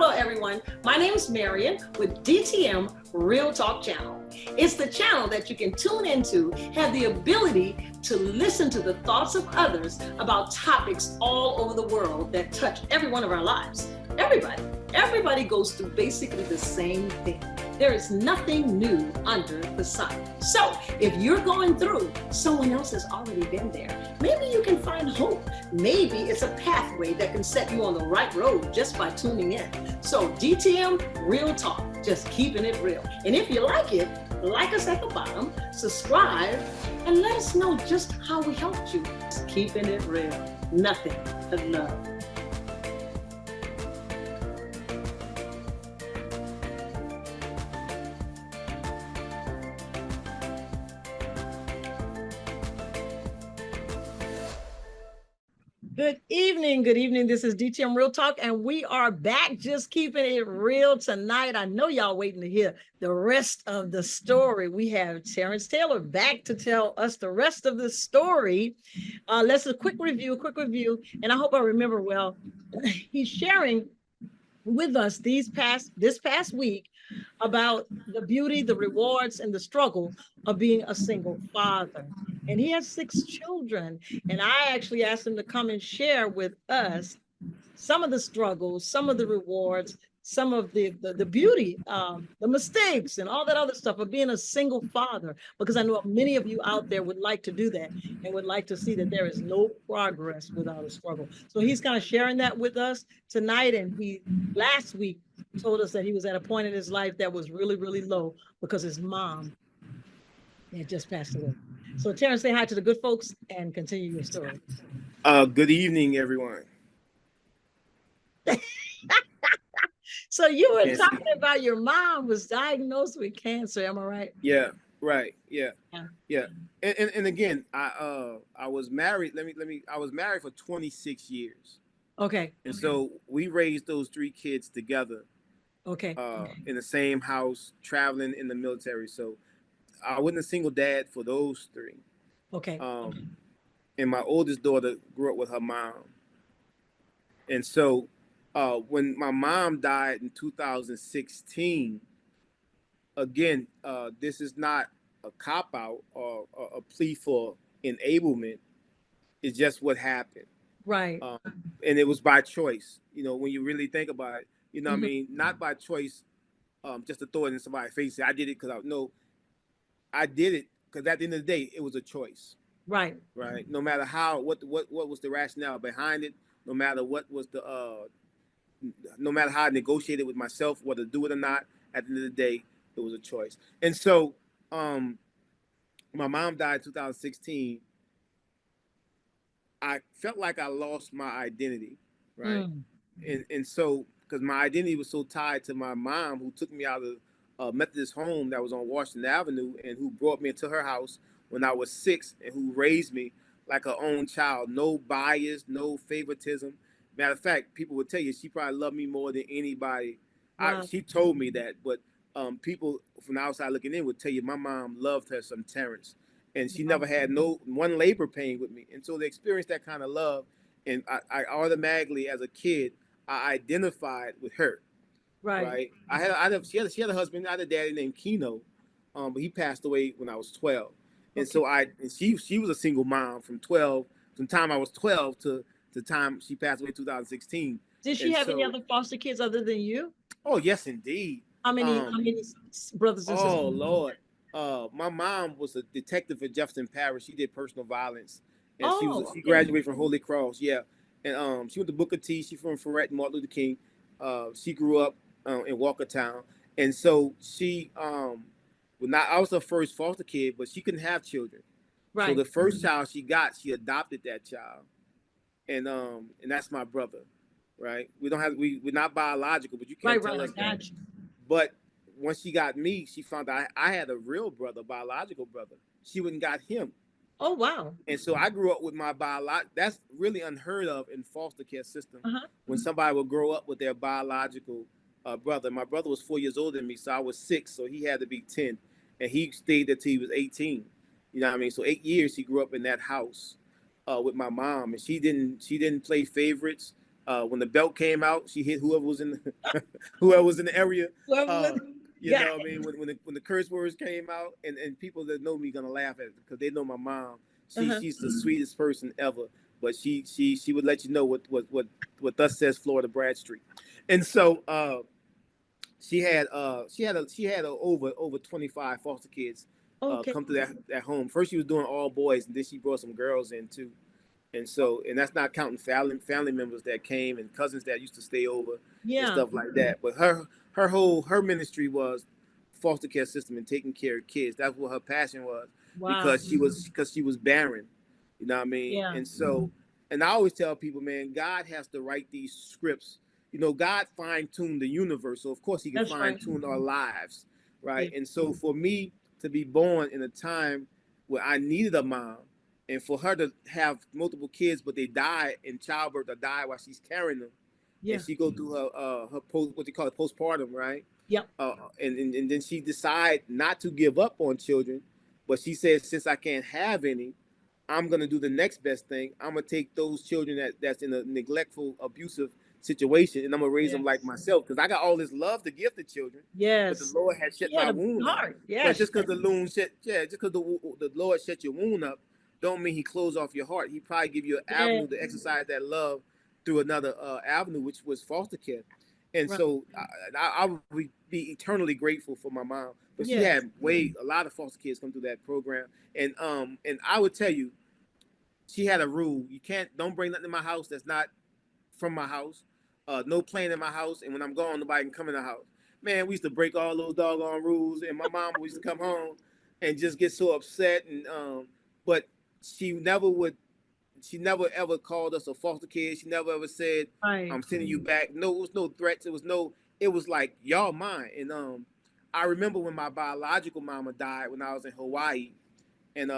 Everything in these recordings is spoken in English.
Hello, everyone. My name is Marion with DTM Real Talk Channel. It's the channel that you can tune into, have the ability to listen to the thoughts of others about topics all over the world that touch every one of our lives. Everybody goes through basically the same thing. There is nothing new under the sun. So if you're going through, someone else has already been there. Maybe you can find hope. Maybe it's a pathway that can set you on the right road just by tuning in. So DTM Real Talk, just keeping it real. And if you like it, like us at the bottom, subscribe, and let us know just how we helped you. Just keeping it real. Nothing but love. Good evening. This is DTM Real Talk, and we are back just keeping it real tonight. I know y'all waiting to hear the rest of the story. We have Terrence Taylor back to tell us the rest of the story. Let's a quick review, and I hope I remember well. He's sharing with us this past week about the beauty, the rewards, and the struggle of being a single father. And he has 6 children. And I actually asked him to come and share with us some of the struggles, some of the rewards, some of the beauty, the mistakes, and all that other stuff of being a single father, because I know many of you out there would like to do that and would like to see that there is no progress without a struggle. So he's kind of sharing that with us tonight. And he last week told us that he was at a point in his life that was really, really low because his mom had just passed away. So Terrence, say hi to the good folks and continue your story. Good evening, everyone. So you were talking about your mom was diagnosed with cancer, am I right? Yeah, right. Yeah. And again, I was married. I was married for 26 years. Okay. And so we raised those 3 kids together. Okay. In the same house, traveling in the military. So I wasn't a single dad for those 3. Okay. And my oldest daughter grew up with her mom. And so when my mom died in 2016, again, this is not a cop-out or a plea for enablement. It's just what happened. Right. And it was by choice. You know, when you really think about it, you know what I mean? Not by choice, just to throw it in somebody's face. I did it because I did it because at the end of the day, it was a choice. Right. No matter what was the rationale behind it, no matter what was no matter how I negotiated with myself whether to do it or not, at the end of the day, it was a choice. And so, my mom died in 2016. I felt like I lost my identity, right? And so, because my identity was so tied to my mom, who took me out of a Methodist home that was on Washington Avenue, and who brought me into her house when I was 6, and who raised me like her own child. No bias, no favoritism. Matter of fact, people would tell you she probably loved me more than anybody. Wow. She told me that, but people from the outside looking in would tell you my mom loved her some Terrence, and she never had one labor pain with me. And so they experienced that kind of love, and I automatically, as a kid, I identified with her. Right. She had a husband. I had a daddy named Keno, but he passed away when I was 12. And so she was a single mom from the time I was 12 to the time she passed away in 2016. Did she have any other foster kids other than you? Oh, yes, indeed. How many brothers and sisters? Oh, Lord. My mom was a detective at Jefferson Parish. She did personal violence. And she graduated from Holy Cross. Yeah. And she went to Booker T. She's from Ferret, Martin Luther King. She grew up in Walkertown. And so I was her first foster kid, but she couldn't have children. Right. So the first child she got, she adopted that child. And that's my brother. Right. We're not biological, but you can't tell us that. But once she got me, she found out I had a real brother, biological brother. She wouldn't got him. Oh, wow. And so I grew up with my that's really unheard of in foster care system. When somebody will grow up with their biological brother. My brother was 4 years older than me, so I was 6, so he had to be 10. And he stayed there till he was 18. You know what I mean? So 8 years he grew up in that house with my mom. And she didn't play favorites. When the belt came out, she hit whoever was in the, whoever was in the area. Whoever Uh, was, you got know what I mean? When the curse words came out, and people that know me gonna laugh at it because they know my mom. it. Uh-huh. She's the sweetest person ever. But she would let you know what thus says Florida Bradstreet. And so she had over 25 foster kids Okay. come to that home. First she was doing all boys, and then she brought some girls in too. And so, and that's not counting family members that came and cousins that used to stay over and Yeah. stuff like that. But her ministry was foster care system and taking care of kids. That's what her passion was, Wow. because she was barren. You know what I mean? Yeah. And so, and I always tell people, man, God has to write these scripts. You know, God fine tuned the universe, so of course He can That's fine right. tune our lives, Yeah. right? And so, for me to be born in a time where I needed a mom, and for her to have multiple kids, but they die in childbirth or die while she's carrying them, and Yeah. she go through her post, what they call it, postpartum, right? Yep. And then she decide not to give up on children, but she says, since I can't have any, I'm gonna do the next best thing. I'm gonna take those children that's in a neglectful, abusive situation, and I'm gonna raise them like Yes. myself, because I got all this love to give to children, but the Yes. Lord has shut She my had a wound up. heart. But Yes. just because just because the Lord shut your wound up, don't mean He closed off your heart. He probably give you an Yeah. avenue to exercise that love through another avenue, which was foster care. And Right. so I would be eternally grateful for my mom. But she Yes. had a lot of foster kids come through that program, and I would tell you, she had a rule: don't bring nothing in my house that's not from my house. No playing in my house, and when I'm gone, nobody can come in the house. Man, we used to break all those doggone rules, and my mom used to come home and just get so upset. And but she never would. She never ever called us a foster kid. She never ever said, Right. "I'm sending you back." No, it was no threats. It was no. It was like, y'all mine. And I remember when my biological mama died when I was in Hawaii, and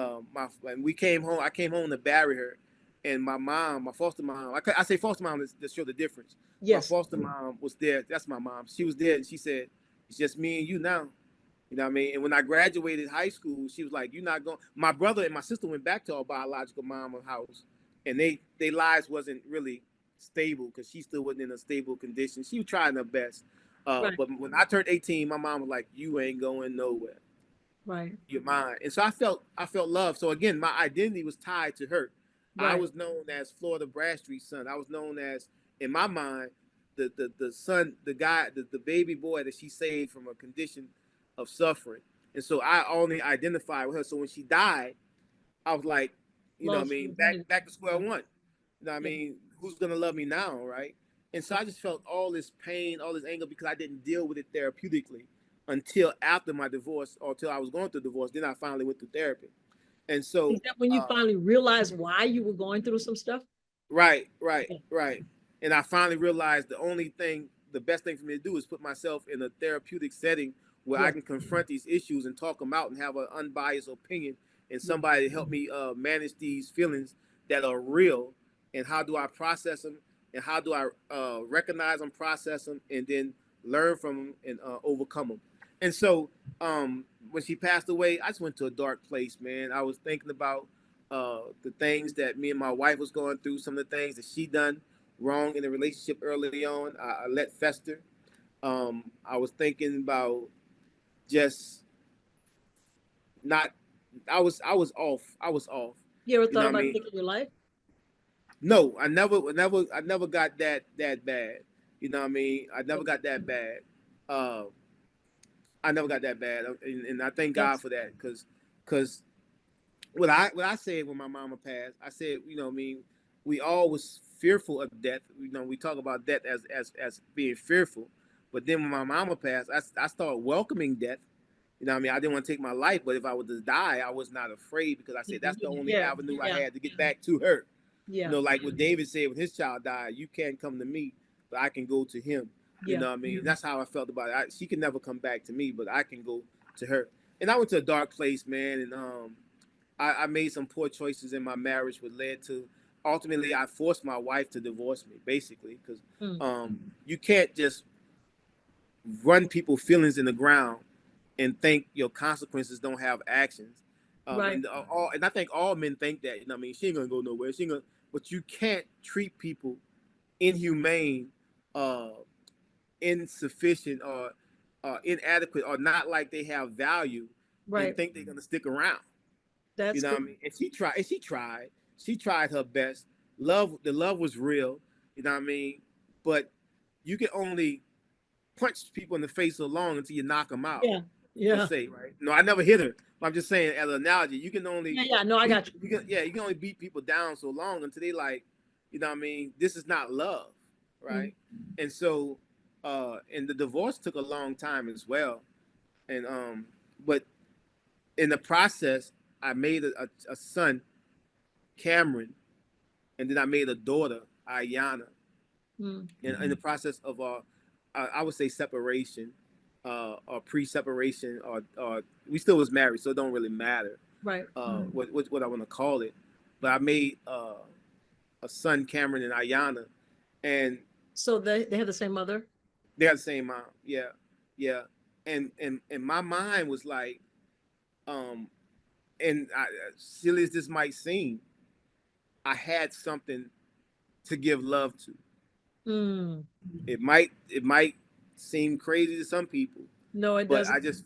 when we came home, I came home to bury her, and my foster mom, I say foster mom to show the difference. My Yes. foster mom was there. That's my mom. She was there, and she said, "It's just me and you now." You know what I mean? And when I graduated high school, she was like, "You're not going." My brother and my sister went back to our biological mama house, and their lives wasn't really stable because she still wasn't in a stable condition. She was trying her best. Right. But when I turned 18, my mom was like, "You ain't going nowhere. Right. You're mine." And so I felt love. So again, my identity was tied to her. I Right. was known as Florida Bradstreet's son. I was known as, in my mind, the son, the guy, the baby boy that she saved from a condition of suffering. And so I only identified with her. So when she died, I was like, you know what I Lost mean, your identity. back to square one. You know what I Yeah. mean? Who's gonna love me now, right? And so Right. I just felt all this pain, all this anger because I didn't deal with it therapeutically until after my divorce or until I was going through divorce. Then I finally went to therapy. And Is so that when you finally realized why you were going through some stuff? right, Yeah. right. And I finally realized the best thing for me to do is put myself in a therapeutic setting where I Yeah. can confront these issues and talk them out and have an unbiased opinion and Yeah. somebody to help me manage these feelings that are real, and how do I process them, and how do I recognize them, process them, and then learn from them and overcome them. And so when she passed away, I just went to a dark place, man. I was thinking about the things that me and my wife was going through, some of the things that she done wrong in the relationship early on. I let fester. I was thinking about just not. I was off. I was off. You ever You know thought what I about mean? taking your life? No, I never got that bad. You know what I mean? I never got that bad. Uh, I never got that bad, and I thank God Yes. for that, because what I said when my mama passed, I said, you know, what I mean, we all was fearful of death. You know, we talk about death as being fearful, but then when my mama passed, I started welcoming death. You know what I mean? I didn't want to take my life, but if I was to die, I was not afraid because I said that's the only Yeah. avenue I Yeah. had to get back to her. You Yeah. know, like what David said when his child died, you can't come to me, but I can go to him. You Yeah. know what I mean? That's how I felt about it. She can never come back to me, but I can go to her. And I went to a dark place, man, and I made some poor choices in my marriage, which led to ultimately I forced my wife to divorce me, basically, because Mm. you can't just run people feelings in the ground and think your consequences don't have actions. Right. And I think all men think that. You know what I mean? She ain't gonna go nowhere. She ain't gonna, but you can't treat people inhumane, insufficient, or inadequate, or not like they have value, and Right. think they're gonna stick around. You That's know what good. I mean? And she tried her best. The love was real. You know what I mean? But you can only punch people in the face so long until you knock them out. Yeah. Per Yeah. se, right? No, I never hit her. But I'm just saying, as an analogy, you can only Yeah. Yeah. No, I got you. you can only beat people down so long until they like, you know what I mean? This is not love, Mm. right? And so, and the divorce took a long time as well. And but in the process, I made a son, Cameron, and then I made a daughter, Ayana. Mm. In the process of I would say separation, or pre-separation, or we still was married, so it don't really matter Right. what I want to call it. But I made a son, Cameron and Ayana, and So they have the same mother. they had the same mom. Yeah, yeah. And my mind was like, um, and silly as this might seem, I had something to give love to. Mm. It might seem crazy to some people, No, it but doesn't.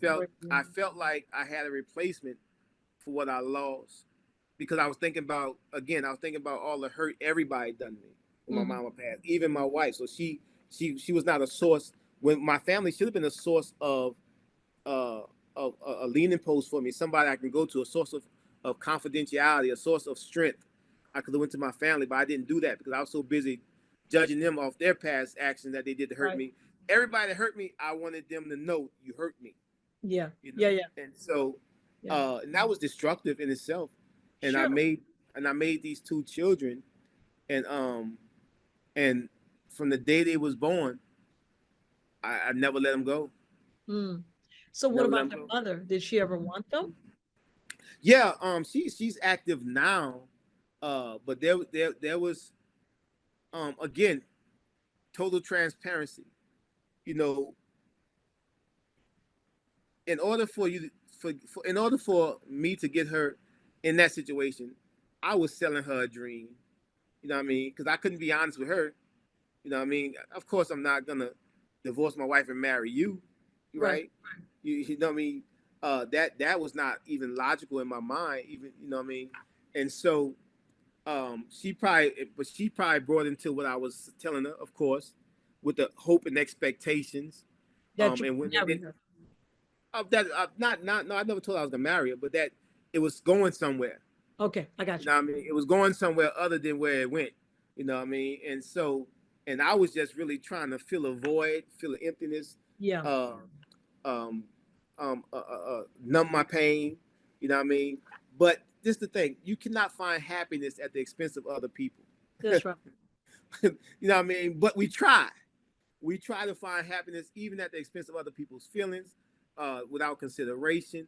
I felt like I had a replacement for what I lost, because I was thinking about all the hurt everybody done me when my Mm-hmm. mama passed, even my wife. So she was not a source. When my family should have been a source uh of a leaning post for me, somebody I can go to, a source of confidentiality, a source of strength. I could have went to my family, but I didn't do that because I was so busy judging them off their past actions that they did to hurt Right. me. Everybody that hurt me, I wanted them to know you hurt me, Yeah. you know. Yeah. Yeah. And so, Yeah. and that was destructive in itself. And Sure. I made these two children, and and from the day they was born, I never let them go. Mm. So what Never let about them the go. mother? Did she ever want them? Yeah, she's active now, but there was again, total transparency. You know, in order for you in order for me to get her in that situation, I was selling her a dream. You know what I mean? Because I couldn't be honest with her. You know what I mean? Of course, I'm not gonna divorce my wife and marry you, Right. right? You know what I mean? That was not even logical in my mind. Even, you know what I mean? And so she probably brought into what I was telling her, of course, with the hope and expectations. That you And when it marry did, her. that not no, I never told her I was gonna marry her, but that it was going somewhere. Okay, I got You you. know what I mean? It was going somewhere other than where it went. You know what I mean? And so, and I was just really trying to fill a void, fill an emptiness, Yeah, uh, um, numb my pain. You know what I mean? But this is the thing: you cannot find happiness at the expense of other people. that's right. You know what I mean? But we try. We try to find happiness even at the expense of other people's feelings, without consideration.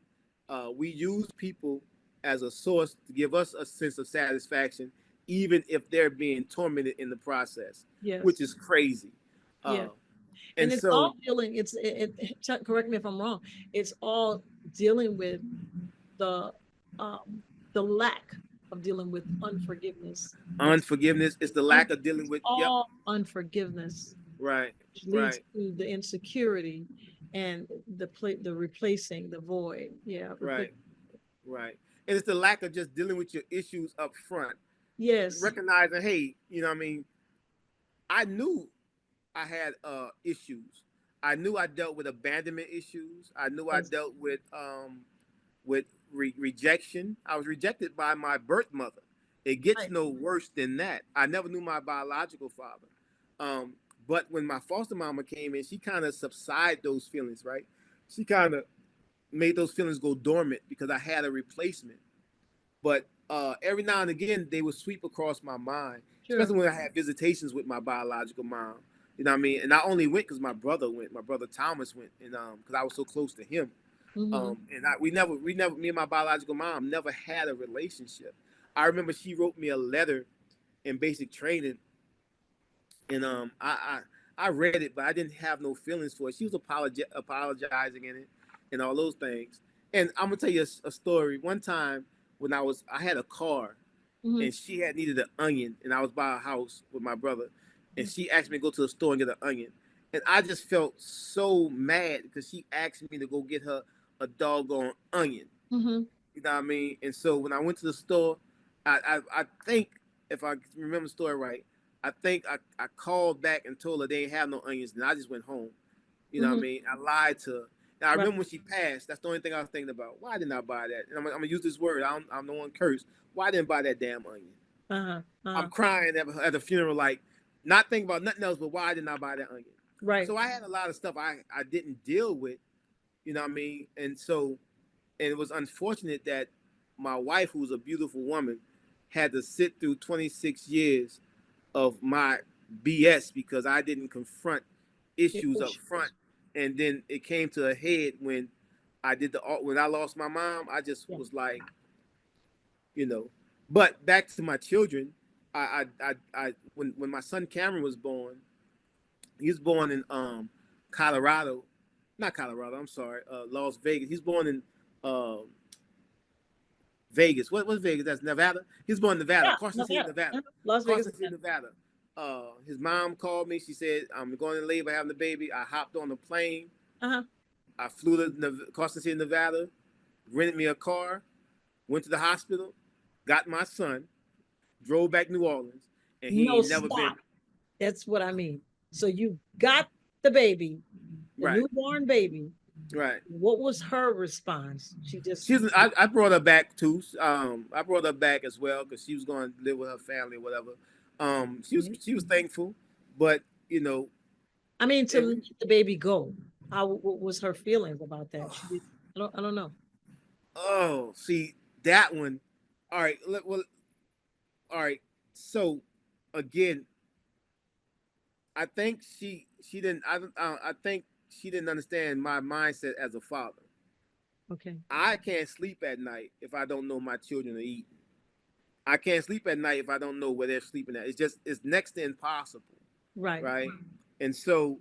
We use people as a source to give us a sense of satisfaction, even if they're being tormented in the process, which Yes. is crazy. Yeah. Uh, And and it's all so, dealing, correct me if I'm wrong. It's all dealing with the um the lack of dealing with unforgiveness. That's unforgiveness is the lack of dealing with. Yep. all unforgiveness, Right. which leads Right. to the insecurity and the replacing the void. Yeah, replace. Right. Right. And it's the lack of just dealing with your issues up front, Yes. recognizing, hey, you know what I mean? I knew I had issues. I knew I dealt with abandonment issues. I knew I Yes. dealt with rejection. I was rejected by my birth mother. It gets Right. no worse than that. I never knew my biological father. Um, but when my foster mama came in, she kind of subsided those feelings, right? She kind of made those feelings go dormant because I had a replacement. But every now and again, they would sweep across my mind, Sure. especially when I had visitations with my biological mom. You know what I mean? And I only went because my brother went. My brother Thomas went, and because I was so close to him. Mm-hmm. Me and my biological mom never had a relationship. I remember she wrote me a letter in basic training, and I read it, but I didn't have no feelings for it. She was apologizing in it, and all those things. And I'm gonna tell you a story. One time when I had a car, Mm-hmm. and she had needed an onion, and I was by a house with my brother, and she asked me to go to the store and get an onion. And I just felt so mad because she asked me to go get her a doggone onion. Mm-hmm. You know what I mean? And so when I went to the store, I think, if I remember the story right, I think I called back and told her they didn't have no onions, and I just went home. You know what I Mm-hmm. mean? I lied to her. Now I Right. remember when she passed. That's the only thing I was thinking about. Why didn't I buy that? And I'm gonna use this word. I'm no one curse. Why didn't I buy that damn onion? Uh-huh. I'm Uh-huh. crying at the funeral, like not thinking about nothing else, but why didn't I buy that onion? Right. So I had a lot of stuff I didn't deal with. You know what I mean? And it was unfortunate that my wife, who's a beautiful woman, had to sit through 26 years of my BS because I didn't confront It issues up was- front, and then it came to a head when when I lost my mom. I just Yeah. was like, you know. But back to my children, when my son Cameron was born, he was born in Colorado, not Colorado. I'm sorry, Las Vegas. He's born in Vegas. What's Vegas? That's Nevada. He's born in Nevada, Yeah. Carson No, City, yeah. Nevada. Yeah. Las Vegas. Carson City, Nevada. His mom called me. She said, "I'm going in labor, having the baby." I hopped on the plane. Uh-huh. I flew to Carson City, Nevada, rented me a car, went to the hospital, got my son, drove back to New Orleans, and he No, ain't never been stop. That's what I mean. So you got the baby, the right. newborn baby. Right. What was her response? She just I brought her back too. I brought her back as well because she was going to live with her family or whatever. She was thankful, but you know, I mean, to and let the baby go. How what was her feelings about that? She did. I don't know. oh, see that one. All right, well, all right. So again, I think she didn't. I think she didn't understand my mindset as a father. Okay. I can't sleep at night if I don't know my children are eating. I can't sleep at night if I don't know where they're sleeping at. It's next to impossible, Right. right? And so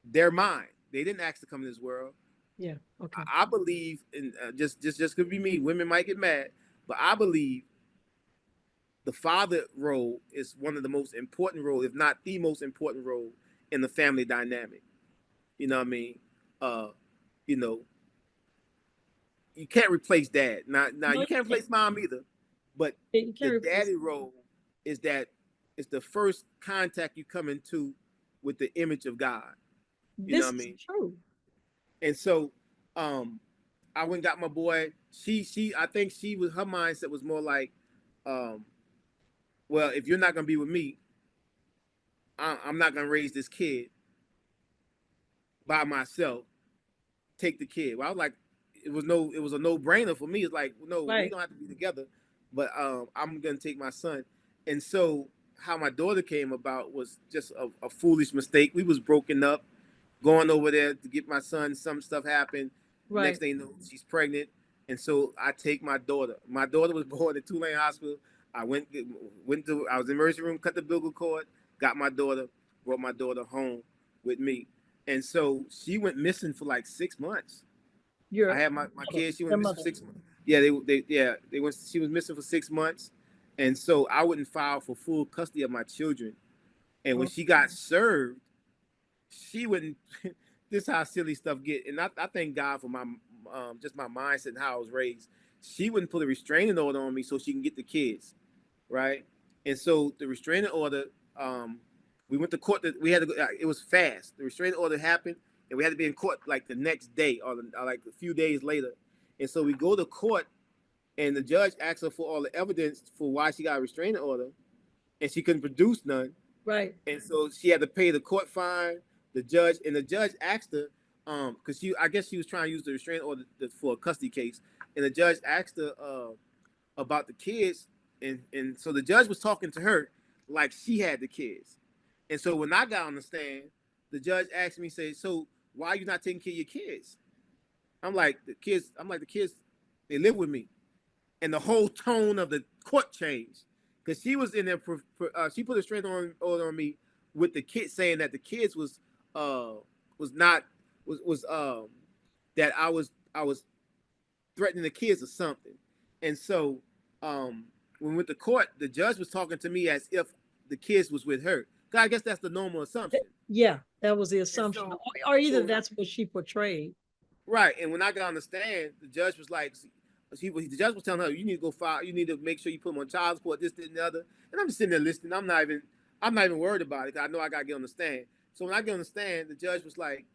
they're mine. They didn't ask to come in this world. Yeah. Okay. I believe in just could be me. Women might get mad, but I believe the father role is one of the most important role, if not the most important role in the family dynamic. You know what I mean? Uh, you know, you can't replace dad. Now No, you you can't can't. replace mom either, but You the can't replace. daddy role is that it's the first contact you come into with the image of God. You know This what I is mean? true. And so um I went and got my boy. She I think she was her mindset was more like, um, well, if you're not gonna be with me, I'm not gonna raise this kid by myself. Take the kid. Well, I was like, it was a no brainer for me. It's like, no, we Right. don't have to be together, but I'm gonna take my son. And so how my daughter came about was just a foolish mistake. We was broken up, going over there to get my son. Some stuff happened. Next Right. thing you know, she's pregnant, and so I take my daughter. My daughter was born at Tulane Hospital. I I was in the emergency room, cut the umbilical cord, got my daughter, brought my daughter home with me, and so she went missing for like 6 months. I Your had my mother. kid. She Your went missing for mother. 6 months. Yeah, they went. She was missing for 6 months, and so I wouldn't file for full custody of my children. And when Oh, she got served, she wouldn't. This is how silly stuff get. And I thank God for my just my mindset and how I was raised. She wouldn't put a restraining order on me so she can get the kids, right? And so the restraining order, um, we went to court. We had to. It was fast. The restraining order happened, and we had to be in court like the next day or like a few days later. And so we go to court, and the judge asked her for all the evidence for why she got a restraining order, and she couldn't produce none. right. And so she had to pay the court fine. The judge asked her, because I guess she was trying to use the restraining order for a custody case, and the judge asked her about the kids, and so the judge was talking to her like she had the kids. And so when I got on the stand, the judge asked me, say, so why are you not taking care of your kids? The kids, they live with me. And the whole tone of the court changed because she was in there. She put a straight order on me with the kids, saying that the kids was not was that I was threatening the kids or something. And so when we went to court, the judge was talking to me as if the kids was with her. 'Cause I guess that's the normal assumption. Yeah, that was the And assumption. so, Or either so that's what she portrayed. right. And when I got on the stand, the judge was like, the judge was telling her, you need to go file, you need to make sure you put them on child support, this, and the other. And I'm just sitting there listening. I'm not even worried about it. 'Cause I know I got to get on the stand. So when I get on the stand, the judge was like,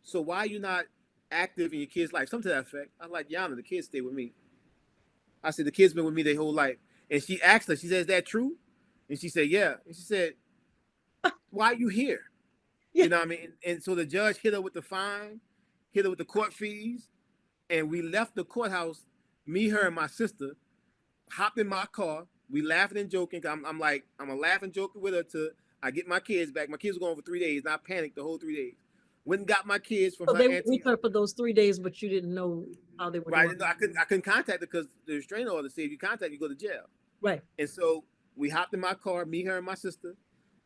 so why are you not active in your kid's life? Something to that effect. I'm like, Yana, the kids stay with me. I said, the kids been with me their whole life. And she asked her, she said, is that true? And she said, yeah. And she said, why are you here? Yeah. You know what I mean? And so the judge hit her with the fine, hit her with the court fees, and we left the courthouse, me, her, and my sister, hopped in my car. We laughing and joking. I'm like, I'm a laughing joking with her till I get my kids back. My kids were gone for 3 days, and I panicked the whole 3 days. Went and got my kids from So her they were with auntie. her for those 3 days, but you didn't know how they were Right? doing. I couldn't contact her because the restraining order said if you contact, you go to jail. Right. And so we hopped in my car, me, her, and my sister.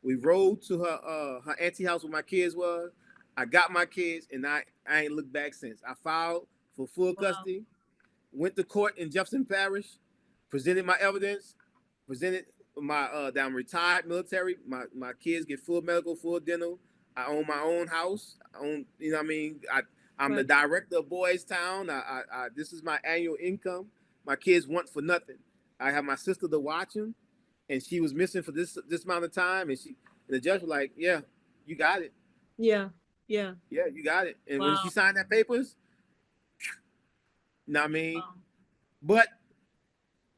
We rode to her auntie house where my kids was. I got my kids, and I ain't looked back since. I filed for full Wow. custody, went to court in Jefferson Parish, presented my evidence, presented my that I'm retired military. My kids get full medical, full dental. I own my own house. I own, you know what I mean? I'm the Right. director of Boys Town. This is my annual income. My kids want for nothing. I have my sister to watch them, and she was missing for this amount of time, and the judge was like, "Yeah, you got it. Yeah. Yeah. Yeah, you got it." And when she Wow. signed that papers, you know what I mean? Wow. But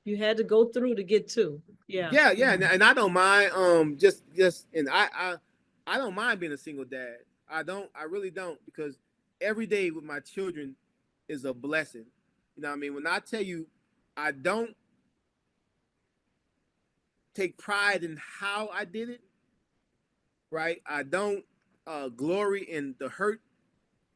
You had to go through to get to. Yeah. yeah, yeah, and I don't mind. Just, and I don't mind being a single dad. I really don't, because every day with my children is a blessing. You know what I mean? When I tell you, I don't take pride in how I did it. Right? I don't glory in the hurt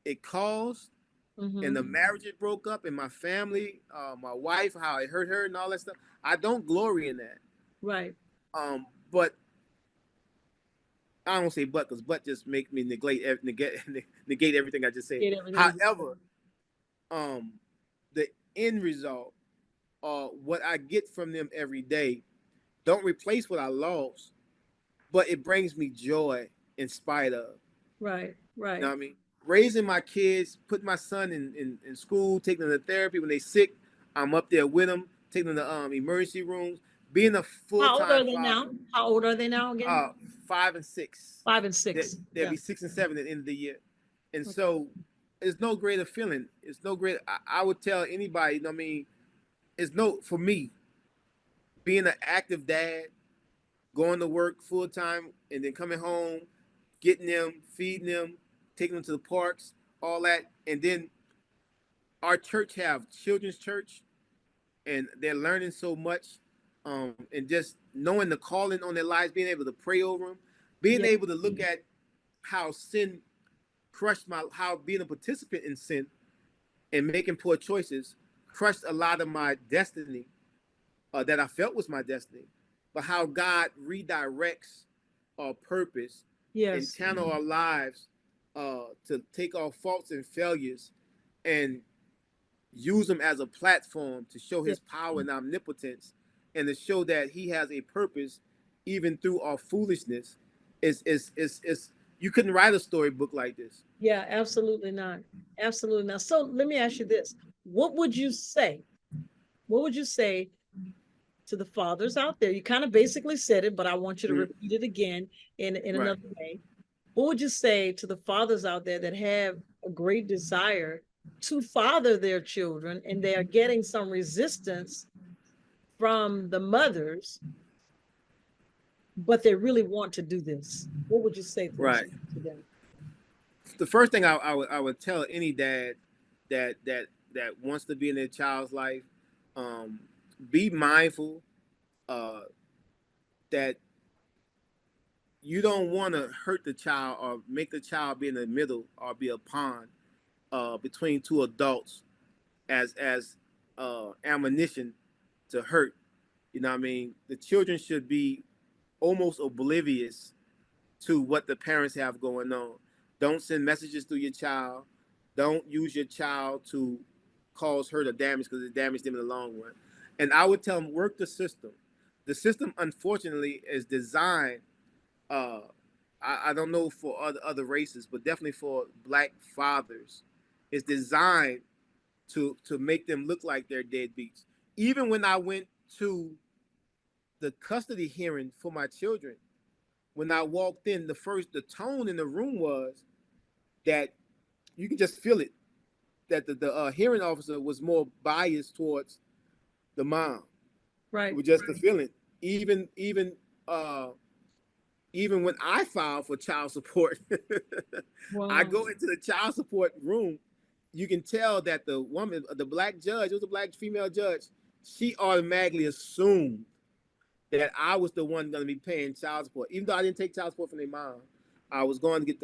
it caused, and the Mm-hmm. marriage it broke up, and my family, my wife, how it hurt her, and all that stuff. I don't glory in that. Right. But I don't say because but just make me negate everything I just said. Get everything you just said. However, um, the end result, what I get from them every day, don't replace what I lost, but it brings me joy in spite of. Right. You know Right. what I mean? Raising my kids, putting my son in school, taking them to therapy when they sick. I'm up there with them, taking them to emergency rooms, being a full How old are time they father. now? How old are they now again? 5 and 6. 5 and 6. They'll Yeah. be 6 and 7 at the end of the year. And Okay. so it's no greater feeling. It's no great. I would tell anybody, you know what I mean, it's no, for me, being an active dad, going to work full time and then coming home, getting them, feeding them, taking them to the parks, all that. And then our church have children's church, and they're learning so much, and just knowing the calling on their lives, being able to pray over them, being Yeah. able to look at how sin how being a participant in sin and making poor choices crushed a lot of my destiny, that I felt was my destiny, but how God redirects our purpose and Yes. channel our lives, to take our faults and failures and use them as a platform to show Yeah. his power and omnipotence, and to show that he has a purpose even through our foolishness. Is You couldn't write a storybook like this. Yeah. Absolutely not. Absolutely not. So let me ask you this. What would you say? What would you say to the fathers out there? You kind of basically said it, but I want you to Mhm. repeat it again in Right. another way. What would you say to the fathers out there that have a great desire to father their children and they are getting some resistance from the mothers, but they really want to do this? What would you say Right. to them? The first thing I would tell any dad that wants to be in their child's life, um, be mindful, uh, that you don't want to hurt the child or make the child be in the middle or be a pawn, between two adults, as ammunition to hurt. You know what I mean? The children should be almost oblivious to what the parents have going on. Don't send messages to your child. Don't use your child to cause hurt or damage, because it damaged them in the long run. And I would tell them, work the system. The system, unfortunately, is designed uh, I don't know for other races, but definitely for black fathers, is designed to make them look like they're deadbeats. Even when I went to the custody hearing for my children, when I walked in, the tone in the room was that you can just feel it, that the hearing officer was more biased towards the mom. It Right. was just the feeling. Uh, even when I filed for child support, I Wow. go into the child support room. You can tell that the woman, the black judge, it was a black female judge. She automatically assumed that I was the one going to be paying child support, even though I didn't take child support from their mom. I was going to get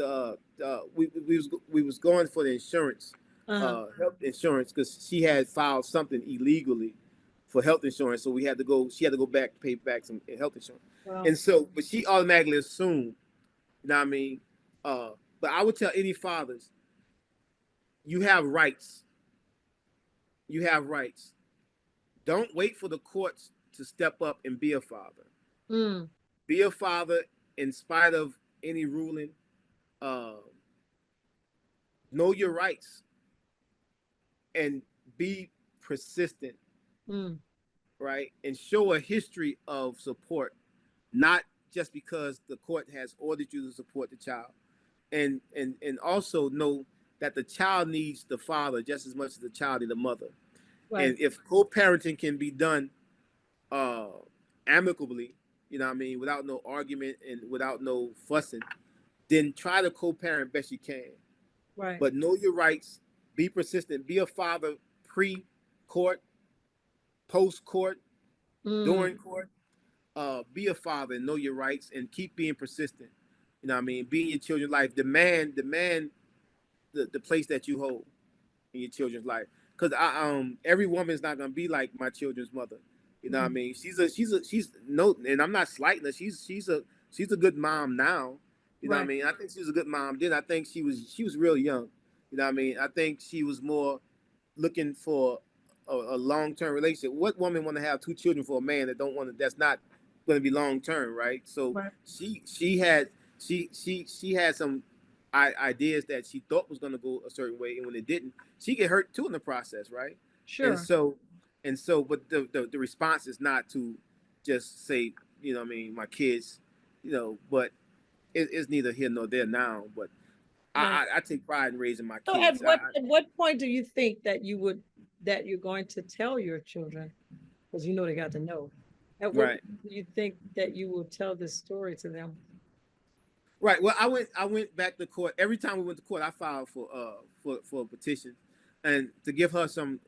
we was going for the insurance, Uh-huh. health insurance, because she had filed something illegally for health insurance, so we had to go. She had to go back to pay back some health insurance, Wow. and so, but she automatically assumed, you know what I mean. Uh, but I would tell any fathers, you have rights. You have rights. Don't wait for the courts to step up and be a father. Mm, Be a father in spite of any ruling. Uh, know your rights and be persistent, mm, right? And show a history of support, not just because the court has ordered you to support the child. And also know that the child needs the father just as much as the child needs the mother. right. And if co-parenting can be done uh amicably, you know what I mean, without no argument and without no fussing, then try to co-parent best you can. Right. But know your rights, be persistent, be a father pre-court, post-court, Mm, during court. Be a father and know your rights and keep being persistent. You know what I mean? Be in your children's life. Demand the place that you hold in your children's life. Because every woman's not gonna be like my children's mother. You know what I mm, mean? She's no, and I'm not slighting her. She's a good mom now. You know what I right. mean? I think she was a good mom then. I think she was real young. You know what I mean? I think she was more looking for a long term relationship. What woman want to have two children for a man that don't want to? That's not going to be long term, right? So Right. she had some ideas that she thought was going to go a certain way, and when it didn't, she get hurt too in the process, right? And Sure. so but the response is not to just say, you know, what I mean, my kids, you know, but it's neither here nor there now. But Right. I take pride in raising my So kids. at what point do you think that that you're going to tell your children, because you know they got to know. At what Right. point do you think that you will tell this story to them? Right. Well, I went back to court. Every time we went to court, I filed for a petition, and to give her some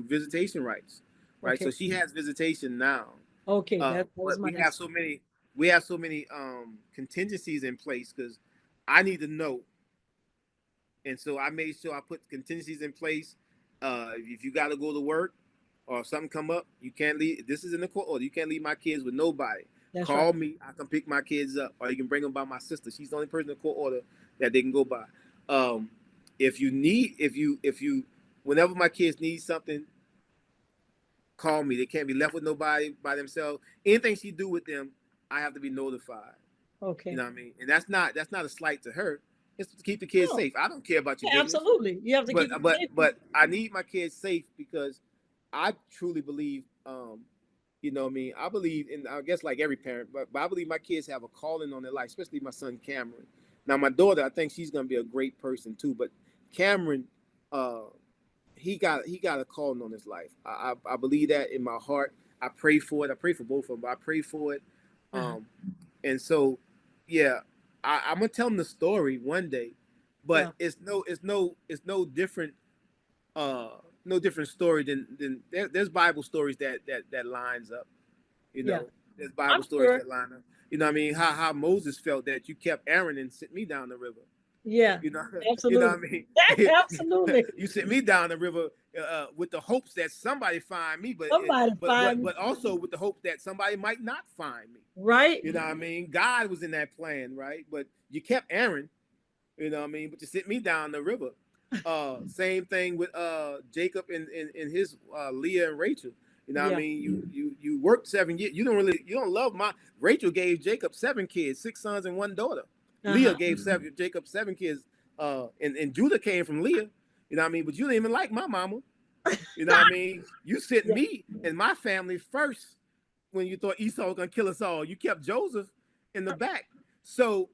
visitation rights. Right. Okay. So she has visitation now. Okay, that was But my next. we have so many contingencies in place because I need to know, and so I made sure I put contingencies in place. If you got to go to work or if something come up, you can't leave. This is in the court order. You can't leave my kids with nobody. That's right. Call me. I can pick my kids up, or you can bring them by my sister. She's the only person in the court order that they can go by. Um, whenever my kids need something, call me. They can't be left with nobody by themselves. Anything she do with them, I have to be notified. You Okay. know what I mean? And that's not a slight to her. It's to keep the kids No, safe. I don't care about your yeah, business. absolutely. You have to but keep it but safe. but I need my kids safe because I truly believe, you know what I mean, I believe in, I guess like every parent, but I believe my kids have a calling on their life, especially my son Cameron. Now my daughter, I think she's gonna be a great person too, but Cameron, uh, he got a calling on his life. I believe that in my heart. I pray for it. I pray for both of them, but I pray for it. Uh-huh. Um, and so, yeah, I'm gonna tell him the story one day, but Yeah. it's no different, no different story than there's Bible stories that lines up. You Yeah. know, there's I'm Bible stories sure. that line up. You know what I mean? How Moses felt that you kept Aaron and sent me down the river. Yeah. You know, you know Absolutely. what I mean? Absolutely. You sent me down the river with the hopes that somebody find me, but Somebody find but also with the hope that somebody might not find me. right. You know what I mean? God was in that plan, right? But you kept Aaron, you know what I mean? But you sent me down the river. Same thing with Jacob and his Leah and Rachel. You know what I mean? You worked 7 years. You don't love Rachel gave Jacob 7 kids, 6 sons and 1 daughter. Leah gave Jacob 7 kids. And Judah came from Leah. You know what I mean? But you didn't even like my mama. You know what I mean? You sent me and my family first when you thought Esau was gonna kill us all. You kept Joseph in the back. So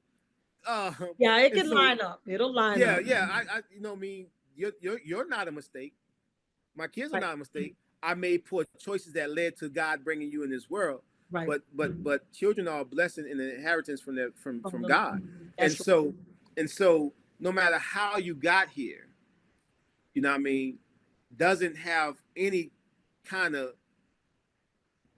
it can line up. It'll line up. I you know what I mean, you're not a mistake. My kids are not a mistake. I made poor choices that led to God bringing you in this world. Right. But children are a blessing and an inheritance from God. And so no matter how you got here, you know what I mean, doesn't have any kind of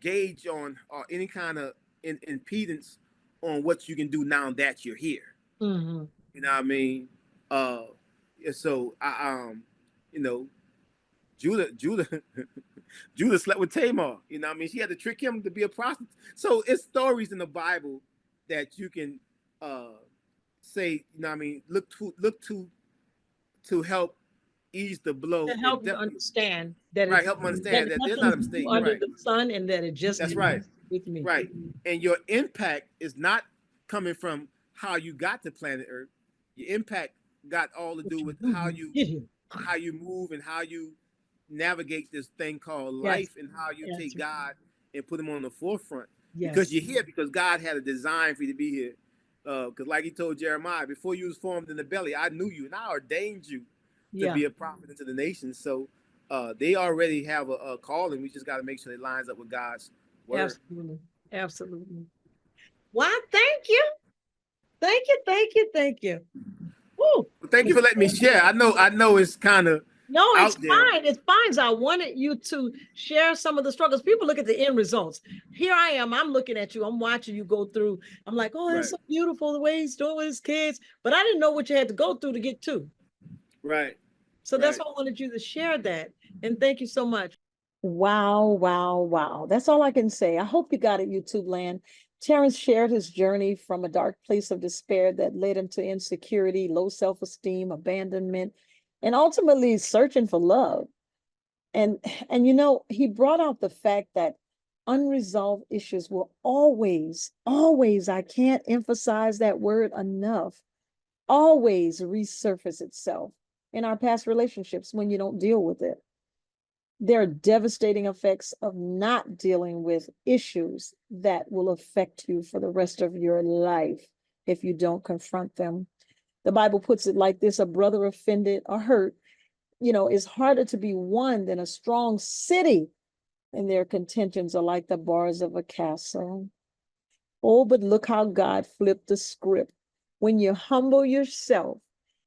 gauge on or any kind of impedance on what you can do now that you're here. You know what I mean? So you know, Judah Judah slept with Tamar. You know what I mean? She had to trick him to be a prostitute. So it's stories in the Bible that you can say, you know what I mean, look to help ease the blow. To help you understand that help them understand that there's not a mistake under the sun, and that it just with me. Right. And your impact is not coming from how you got to planet Earth. Your impact got all to do with how you move and how you navigate this thing called life, and how you take God and put him on the forefront. Because you're here because God had a design for you to be here. Because like he told Jeremiah, before you was formed in the belly, I knew you and I ordained you to be a prophet into the nations. So they already have a calling. We just got to make sure it lines up with God's word. Absolutely. Well, thank you. Woo. Thank you for letting me share. I know it's kind of it's fine. It's fine. So I wanted you to share some of the struggles. People look at the end results. Here I am. I'm looking at you. I'm watching you go through. I'm like, oh, it's so beautiful the way he's doing with his kids. But I didn't know what you had to go through to get to. Right. So that's why I wanted you to share that. And thank you so much. Wow. That's all I can say. I hope you got it, YouTube land. Terrence shared his journey from a dark place of despair that led him to insecurity, low self-esteem, abandonment, and ultimately searching for love. And you know, he brought out the fact that unresolved issues will always, I can't emphasize that word enough, always resurface itself in our past relationships when you don't deal with it. There are devastating effects of not dealing with issues that will affect you for the rest of your life if you don't confront them. The Bible puts it like this: a brother offended or hurt, you know, is harder to be won than a strong city, and their contentions are like the bars of a castle. Oh, but look how God flipped the script. When you humble yourself,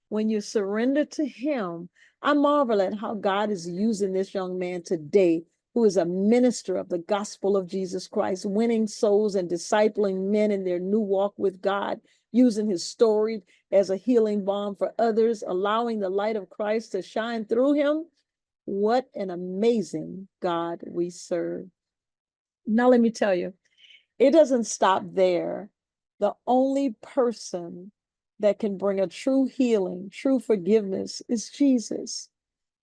when you surrender to him, I marvel at how God is using this young man today, who is a minister of the gospel of Jesus Christ, winning souls and discipling men in their new walk with God, using his story as a healing balm for others, allowing the light of Christ to shine through him. What an amazing God we serve. Now, let me tell you, it doesn't stop there. The only person that can bring a true healing, true forgiveness is Jesus.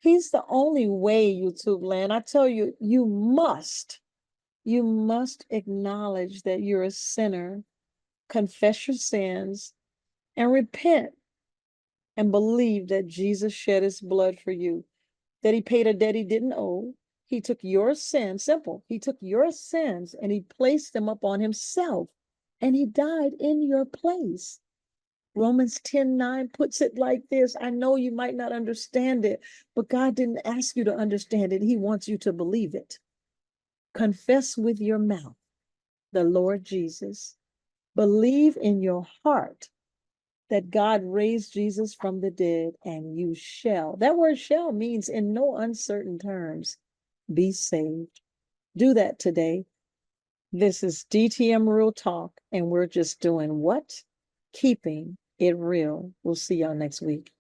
He's the only way, YouTube land. I tell you, you must acknowledge that you're a sinner, confess your sins, and repent, and believe that Jesus shed his blood for you, that he paid a debt he didn't owe. He took your sins, simple. He took your sins and he placed them upon himself, and he died in your place. Romans 10:9 puts it like this. I know you might not understand it, but God didn't ask you to understand it. He wants you to believe it. Confess with your mouth the Lord Jesus. Believe in your heart that God raised Jesus from the dead, and you shall. That word shall means in no uncertain terms, be saved. Do that today. This is DTM Real Talk, and we're just doing what? Keeping it real. We'll see y'all next week.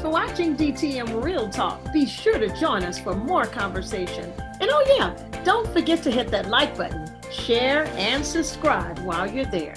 for watching DTM Real Talk. Be sure to join us for more conversation. And oh yeah, don't forget to hit that like button, share, and subscribe while you're there.